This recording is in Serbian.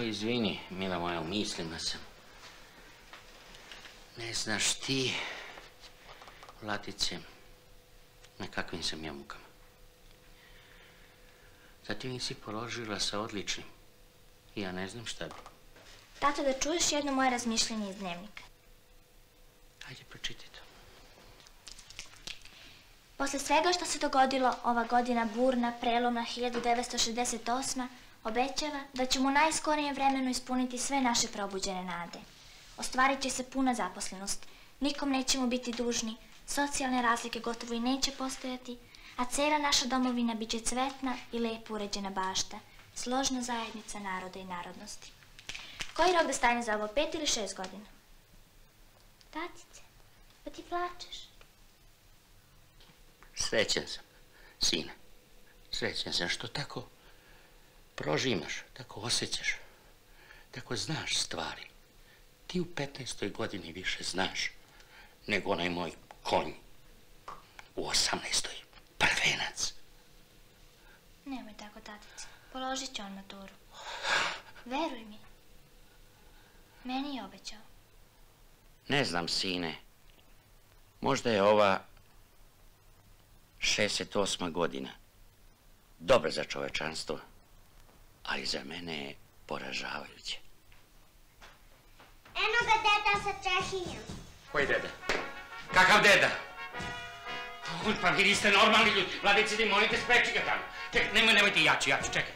Izvini, mila moja, u mislima sam. Ne znaš ti, Vladice, na kakvim sam ja mukama. Da ti nisi položila sa odličnim. I ja ne znam šta bi. Tato, da čuješ jedno moje razmišljenje iz dnevnika. Hajde, pročitaj to. Posle svega što se dogodilo, ova godina burna, prelomna 1968. obećava da ćemo u najskorijem vremenu ispuniti sve naše probuđene nade. Ostvarit će se puna zaposlenost, nikom nećemo biti dužni, socijalne razlike gotovo i neće postojati, a cela naša domovina bit će cvetna i lepo uređena bašta, složna zajednica naroda i narodnosti. Koji rok da stavim za ovo, 5 ili 6 godina? Tatice, pa ti plačeš. Srećan sam, sine. Srećan sam što tako prožimaš, tako osjećaš, tako znaš stvari. Ti u 15. godini više znaš nego onaj moj konj u 18. prvenac. Nemoj tako, tatice. Položit će on maturu. Veruj mi. Meni je obećao. Ne znam, sine. Možda je ova 68. godina dobra za čovečanstvo, ali za mene je poražavajuće. Eno ga deda sa čehinjom. Koji deda? Kakav deda? Pa vi niste normalni ljudi. Vladice, di molite, spreči ga tamo. Čekaj, nemojte, jači, čekaj.